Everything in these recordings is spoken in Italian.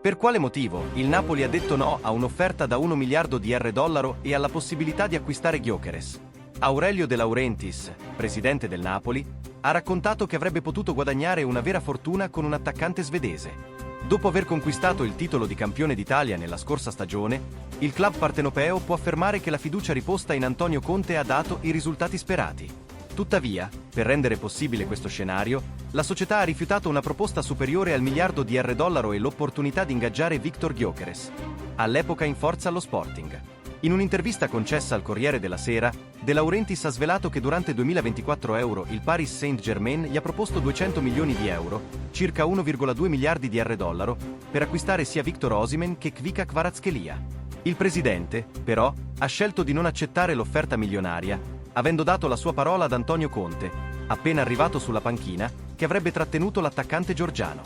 Per quale motivo il Napoli ha detto no a un'offerta da 1 miliardo di dollaro e alla possibilità di acquistare Gyökeres? Aurelio De Laurentiis, presidente del Napoli, ha raccontato che avrebbe potuto guadagnare una vera fortuna con un attaccante svedese. Dopo aver conquistato il titolo di campione d'Italia nella scorsa stagione, il club partenopeo può affermare che la fiducia riposta in Antonio Conte ha dato i risultati sperati. Tuttavia, per rendere possibile questo scenario, la società ha rifiutato una proposta superiore al miliardo di dollaro e l'opportunità di ingaggiare Viktor Gyökeres, all'epoca in forza allo Sporting. In un'intervista concessa al Corriere della Sera, De Laurentiis ha svelato che durante 2024 il Paris Saint-Germain gli ha proposto 200 milioni di euro, circa 1,2 miliardi di dollaro, per acquistare sia Victor Osimhen che Kvicha Kvaratskhelia. Il presidente, però, ha scelto di non accettare l'offerta milionaria, avendo dato la sua parola ad Antonio Conte, appena arrivato sulla panchina, che avrebbe trattenuto l'attaccante georgiano.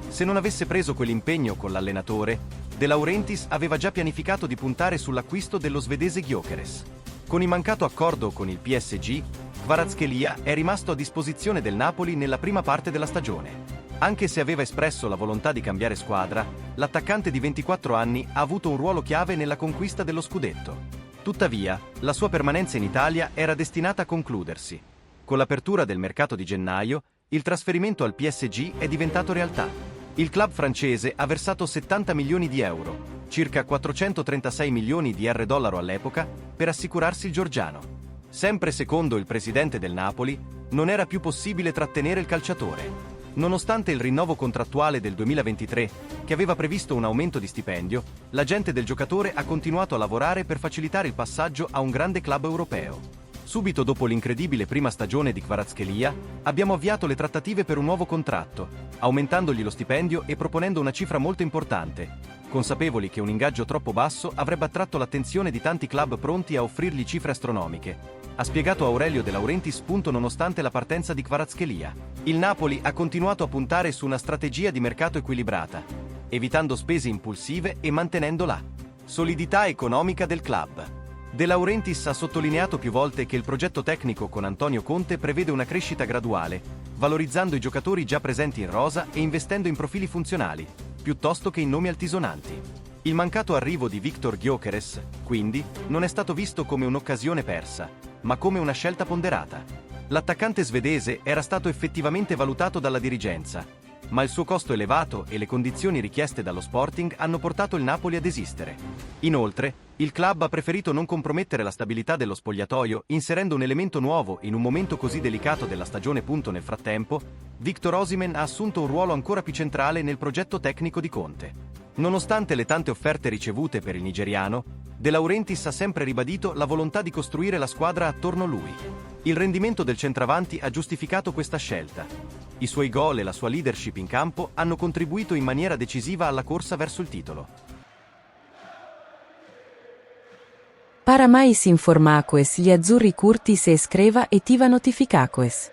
Se non avesse preso quell'impegno con l'allenatore, De Laurentiis aveva già pianificato di puntare sull'acquisto dello svedese Gyökeres. Con il mancato accordo con il PSG, Kvaratskhelia è rimasto a disposizione del Napoli nella prima parte della stagione. Anche se aveva espresso la volontà di cambiare squadra, l'attaccante di 24 anni ha avuto un ruolo chiave nella conquista dello scudetto. Tuttavia, la sua permanenza in Italia era destinata a concludersi. Con l'apertura del mercato di gennaio, il trasferimento al PSG è diventato realtà. Il club francese ha versato 70 milioni di euro, circa 436 milioni di dollaro all'epoca, per assicurarsi il georgiano. Sempre secondo il presidente del Napoli, non era più possibile trattenere il calciatore. Nonostante il rinnovo contrattuale del 2023, che aveva previsto un aumento di stipendio, l'agente del giocatore ha continuato a lavorare per facilitare il passaggio a un grande club europeo. Subito dopo l'incredibile prima stagione di Kvaratskhelia, abbiamo avviato le trattative per un nuovo contratto, aumentandogli lo stipendio e proponendo una cifra molto importante, consapevoli che un ingaggio troppo basso avrebbe attratto l'attenzione di tanti club pronti a offrirgli cifre astronomiche, ha spiegato Aurelio De Laurentiis. Nonostante la partenza di Kvaratskhelia, il Napoli ha continuato a puntare su una strategia di mercato equilibrata, evitando spese impulsive e mantenendo la solidità economica del club. De Laurentiis ha sottolineato più volte che il progetto tecnico con Antonio Conte prevede una crescita graduale, valorizzando i giocatori già presenti in rosa e investendo in profili funzionali, piuttosto che in nomi altisonanti. Il mancato arrivo di Viktor Gyökeres, quindi, non è stato visto come un'occasione persa, ma come una scelta ponderata. L'attaccante svedese era stato effettivamente valutato dalla dirigenza, ma il suo costo elevato e le condizioni richieste dallo Sporting hanno portato il Napoli a desistere. Inoltre, il club ha preferito non compromettere la stabilità dello spogliatoio, inserendo un elemento nuovo in un momento così delicato della stagione. Nel frattempo, Victor Osimhen ha assunto un ruolo ancora più centrale nel progetto tecnico di Conte. Nonostante le tante offerte ricevute per il nigeriano, De Laurentiis ha sempre ribadito la volontà di costruire la squadra attorno a lui. Il rendimento del centravanti ha giustificato questa scelta. I suoi gol e la sua leadership in campo hanno contribuito in maniera decisiva alla corsa verso il titolo. Para mais informações, gli azzurri curti se iscreva e ativa notificações.